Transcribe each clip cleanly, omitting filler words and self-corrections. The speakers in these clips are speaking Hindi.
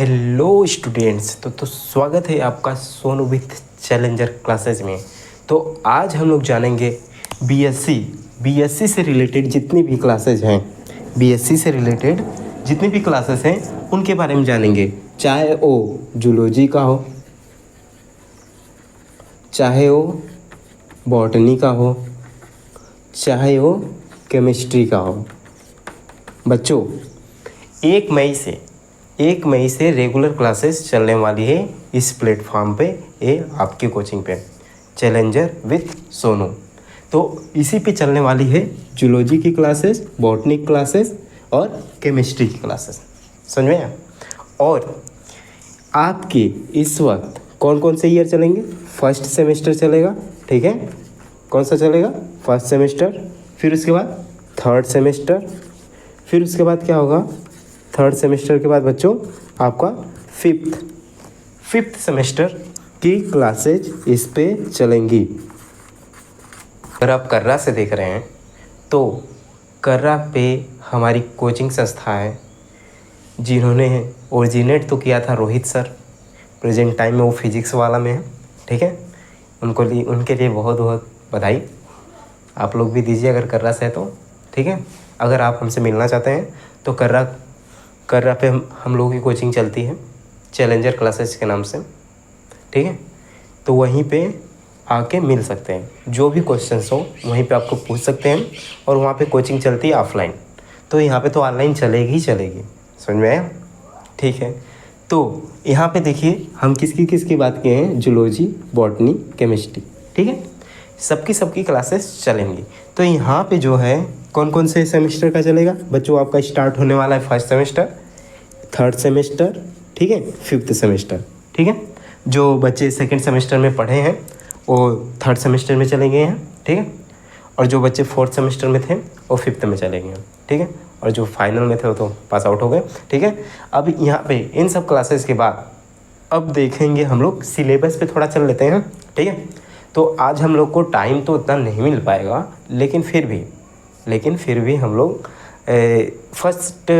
Hello students. तो स्वागत है आपका सोनू विथ चैलेंजर क्लासेस में। तो आज हम लोग जानेंगे बीएससी से रिलेटेड जितनी भी क्लासेस हैं, बीएससी से रिलेटेड जितनी भी क्लासेस हैं उनके बारे में जानेंगे। चाहे वो जूलॉजी का हो, चाहे वो बॉटनी का हो, चाहे वो केमिस्ट्री का हो। बच्चों 1 मई से रेगुलर क्लासेस चलने वाली है इस प्लेटफॉर्म पे, ये आपकी कोचिंग पे चैलेंजर विथ सोनू। तो इसी पे चलने वाली है जूलॉजी की क्लासेस, बॉटनी क्लासेस और केमिस्ट्री की क्लासेस। समझ में आया? और आपके इस वक्त कौन कौन से ईयर चलेंगे? फर्स्ट सेमेस्टर चलेगा, ठीक है। कौन सा चलेगा? First semester. फिर उसके बाद थर्ड सेमेस्टर। फिर उसके बाद क्या होगा? थर्ड सेमेस्टर के बाद बच्चों आपका फिफ्थ सेमेस्टर की क्लासेज इस पे चलेंगी। अगर आप कर्रा से देख रहे हैं तो कर्रा पे हमारी कोचिंग संस्था है जिन्होंने ओरिजिनेट तो किया था रोहित सर। प्रेजेंट टाइम में वो फिजिक्स वाला में है, ठीक है। उनके लिए बहुत बहुत बधाई। आप लोग भी दीजिए अगर कर्रा से है तो, ठीक है। अगर आप हमसे मिलना चाहते हैं तो कर्रा पे हम लोगों की कोचिंग चलती है चैलेंजर क्लासेस के नाम से, ठीक है। तो वहीं पे आके मिल सकते हैं, जो भी क्वेश्चंस हो वहीं पे आपको पूछ सकते हैं। और वहाँ पे कोचिंग चलती है ऑफलाइन, तो यहाँ पे तो ऑनलाइन चलेगी ही चलेगी। समझ में आया? ठीक है। तो यहाँ पे देखिए हम किसकी बात किए हैं, जूलॉजी, बॉटनी, केमिस्ट्री, ठीक है। सबकी क्लासेस चलेंगी। तो यहाँ पे जो है कौन कौन से सेमेस्टर का चलेगा बच्चों? आपका स्टार्ट होने वाला है फर्स्ट सेमेस्टर, थर्ड सेमेस्टर, ठीक है, फिफ्थ सेमेस्टर, ठीक है। जो बच्चे सेकंड सेमेस्टर में पढ़े हैं वो थर्ड सेमेस्टर में चले गए हैं, ठीक है। और जो बच्चे फोर्थ सेमेस्टर में थे वो फिफ्थ में चले गए हैं, ठीक है। और जो फाइनल में थे वो तो पास आउट हो गए, ठीक है। अब यहाँ पे इन सब क्लासेस के बाद अब देखेंगे हम लोग सिलेबस पे थोड़ा चल लेते हैं, ठीक है। तो आज हम लोग को टाइम तो उतना नहीं मिल पाएगा, लेकिन फिर भी हम लोग फर्स्ट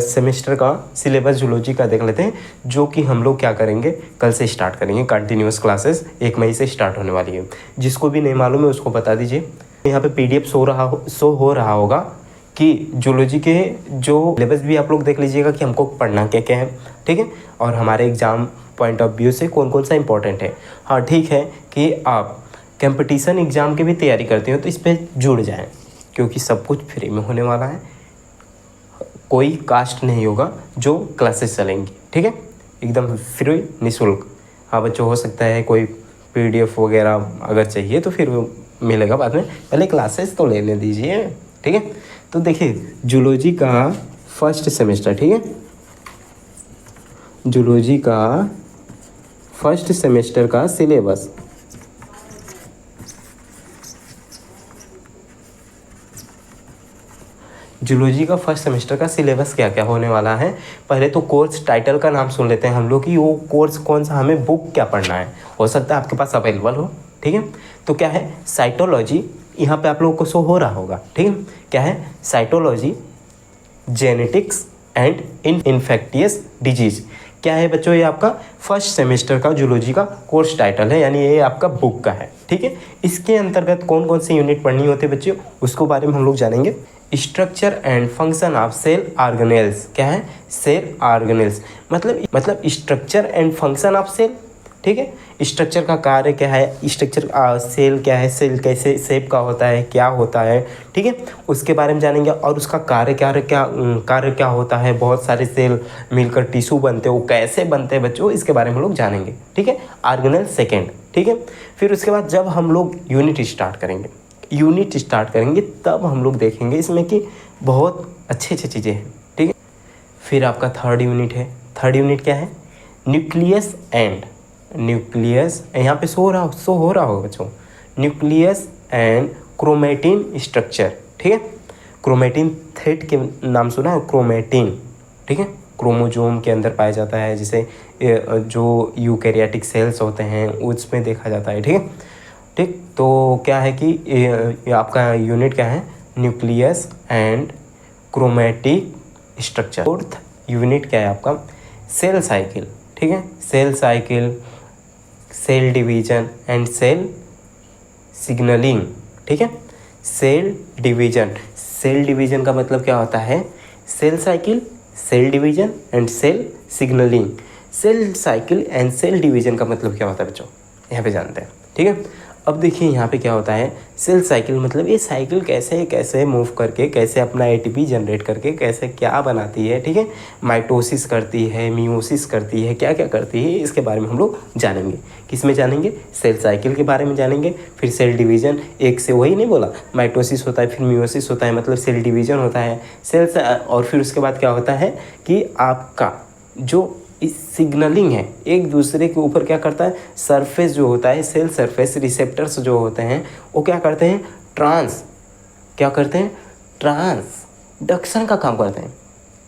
सेमेस्टर का सिलेबस जूलॉजी का देख लेते हैं, जो कि हम लोग क्या करेंगे, कल से स्टार्ट करेंगे। कंटिन्यूस क्लासेस 1 मई से स्टार्ट होने वाली है। जिसको भी नहीं मालूम है उसको बता दीजिए। यहाँ पे PDF शो हो रहा होगा कि जूलॉजी के जो सिलेबस भी आप लोग देख लीजिएगा कि हमको पढ़ना क्या क्या है, ठीक है। और हमारे एग्ज़ाम पॉइंट ऑफ व्यू से कौन कौन सा इंपॉर्टेंट है। हाँ, ठीक है कि आप कंपटीशन एग्ज़ाम की भी तैयारी करते हो तो इस पर जुड़ जाएँ, क्योंकि सब कुछ फ्री में होने वाला है। कोई कास्ट नहीं होगा जो क्लासेस चलेंगी, ठीक है, एकदम फ्री निःशुल्क। हाँ बच्चों, हो सकता है कोई PDF वगैरह अगर चाहिए तो फिर वो मिलेगा बाद में, पहले क्लासेस तो लेने दीजिए, ठीक है। तो देखिए जूलॉजी का फर्स्ट सेमेस्टर, ठीक है, जूलॉजी का फर्स्ट सेमेस्टर का सिलेबस। जूलॉजी का फर्स्ट सेमेस्टर का सिलेबस क्या क्या होने वाला है। पहले तो कोर्स टाइटल का नाम सुन लेते हैं हम लोग कि वो कोर्स कौन सा, हमें बुक क्या पढ़ना है। हो सकता है आपके पास अवेलेबल हो, ठीक है। तो क्या है, साइटोलॉजी, यहाँ पे आप लोगों को शो हो रहा होगा, ठीक है। क्या है, cytology, genetics and infectious disease. क्या है बच्चों, ये आपका फर्स्ट सेमेस्टर का जूलॉजी का कोर्स टाइटल है, यानी ये आपका बुक का है, ठीक है। इसके अंतर्गत कौन कौन सी यूनिट पढ़नी होती है बच्चों, उसको बारे में हम लोग जानेंगे। Structure and function of cell organelles. क्या है, सेल ऑर्गेनेल्स मतलब structure and function of cell, ठीक है। स्ट्रक्चर का कार्य क्या है, स्ट्रक्चर सेल क्या है, सेल कैसे शेप का होता है, क्या होता है, ठीक है, उसके बारे में जानेंगे। और उसका कार्य क्या होता है, बहुत सारे सेल मिलकर टिश्यू बनते हैं, वो कैसे बनते हैं बच्चों, इसके बारे में हम लोग जानेंगे, ठीक है। ऑर्गेनेल सेकेंड, ठीक है। फिर उसके बाद जब हम लोग यूनिट स्टार्ट करेंगे तब हम लोग देखेंगे इसमें कि बहुत अच्छी चीज़ें हैं, ठीक है। फिर आपका थर्ड यूनिट है। थर्ड यूनिट क्या है, न्यूक्लियस, यहाँ पे शो हो रहा होगा बच्चों, न्यूक्लियस एंड क्रोमेटिन स्ट्रक्चर, ठीक है। क्रोमेटिन थ्रेड के नाम सुना है, क्रोमेटिन, ठीक है, क्रोमोजोम के अंदर पाया जाता है, जिसे जो यूकैरियोटिक सेल्स होते हैं उसमें देखा जाता है, ठीक है, ठीक। तो क्या है कि ये आपका यूनिट क्या है, nucleus and chromatic structure. Fourth unit क्या है आपका, सेल साइकिल, ठीक है, cell cycle, cell division and cell signalling, ठीक है। सेल डिवीजन, सेल डिवीजन का मतलब क्या होता है, cell cycle, cell division and cell signalling. Cell cycle and cell division का मतलब क्या होता है बच्चों, यहाँ पे जानते हैं, ठीक है। अब देखिए यहाँ पे क्या होता है, सेल साइकिल मतलब ये साइकिल कैसे कैसे मूव करके, कैसे अपना एटीपी जनरेट करके कैसे क्या बनाती है, ठीक है। माइटोसिस करती है, मियोसिस करती है, क्या क्या करती है, इसके बारे में हम लोग जानेंगे। किस में जानेंगे, सेल साइकिल के बारे में जानेंगे। फिर सेल डिवीजन, एक से वही नहीं बोला, माइटोसिस होता है, फिर मियोसिस होता है, मतलब सेल डिवीजन होता है, सेल्स। और फिर उसके बाद क्या होता है कि आपका जो इस सिग्नलिंग है एक दूसरे के ऊपर क्या करता है, सरफेस जो होता है, सेल सरफेस रिसेप्टर्स जो होते हैं वो क्या करते हैं, क्या करते हैं, ट्रांसडक्शन का काम करते हैं,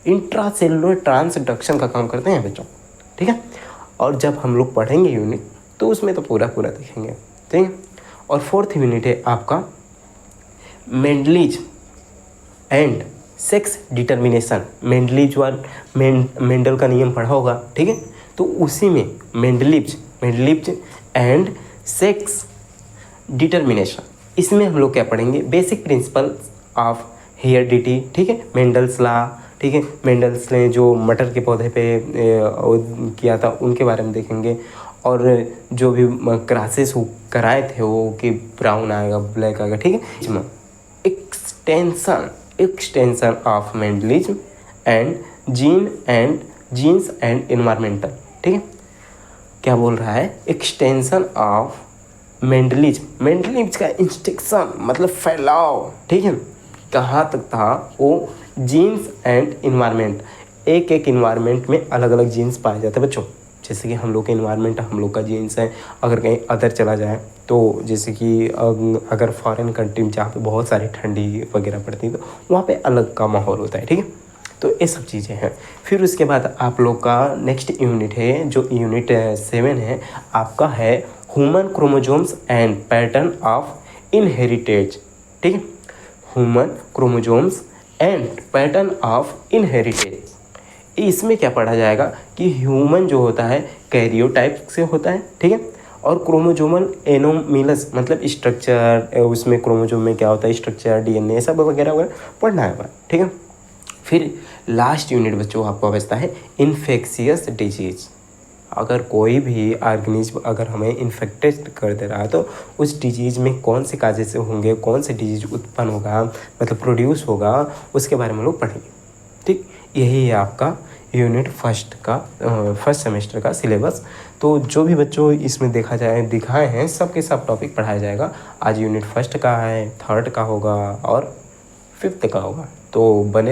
इंट्रासेलुलर ट्रांसडक्शन का काम करते हैं बच्चों, ठीक है। और जब हम लोग पढ़ेंगे यूनिट तो उसमें तो पूरा देखेंगे, ठीक है। और फोर्थ यूनिट है आपका Mendeleev's and sex determination. Mendel का नियम पढ़ा होगा, ठीक है। तो उसी में मेंडलीज एंड सेक्स डिटर्मिनेशन, इसमें हम लोग क्या पढ़ेंगे, बेसिक प्रिंसिपल ऑफ हेरिडिटी, ठीक है, मेंडल्स लॉ, ठीक है। मेंडल्स ने जो मटर के पौधे पे किया था उनके बारे में देखेंगे। और जो भी क्रासेस कराए थे वो कि ब्राउन आएगा, ब्लैक आएगा, ठीक है। Extension of Mendelism and genes and environmental, ठीक है। क्या बोल रहा है, एक्सटेंशन ऑफ मेंडलिज्म का इंस्ट्रक्शन मतलब फैलाव, ठीक है, कहाँ तक था वो, जीन्स एंड इन्वायरमेंट। एक इन्वायरमेंट में अलग अलग जीन्स पाए जाते हैं बच्चों। जैसे कि हम लोग का इन्वायरमेंट, हम लोग का जीन्स है, अगर कहीं अदर चला जाए तो जैसे कि अगर फॉरेन कंट्री में जहाँ पे बहुत सारी ठंडी वगैरह पड़ती है तो वहाँ पे अलग का माहौल होता है, ठीक है। तो ये सब चीज़ें हैं। फिर उसके बाद आप लोग का नेक्स्ट यूनिट है, जो यूनिट 7 है आपका, है human chromosomes and pattern of inheritance, ठीक है। Human chromosomes and pattern of inheritance, इसमें क्या पढ़ा जाएगा कि ह्यूमन जो होता है कैरियोटाइप से होता है, ठीक है। और क्रोमोजोमल एनोमिलस मतलब स्ट्रक्चर, उसमें क्रोमोजोम में क्या होता है, स्ट्रक्चर, डीएनए सब वगैरह वगैरह पढ़ना है, ठीक है। फिर लास्ट यूनिट बच्चों आपको बचता है इन्फेक्शियस डिजीज। अगर कोई भी ऑर्गेनिज्म अगर हमें इन्फेक्टेड कर दे रहा है तो उस डिजीज़ में कौन से काजे से होंगे, कौन से डिजीज उत्पन्न होगा, मतलब प्रोड्यूस होगा, उसके बारे में हम लोग पढ़ेंगे, ठीक। यही है आपका यूनिट फर्स्ट सेमेस्टर का सिलेबस। तो जो भी बच्चों इसमें दिखाए हैं सबके सब टॉपिक पढ़ाया जाएगा। आज यूनिट फर्स्ट का है, थर्ड का होगा और फिफ्थ का होगा, तो बने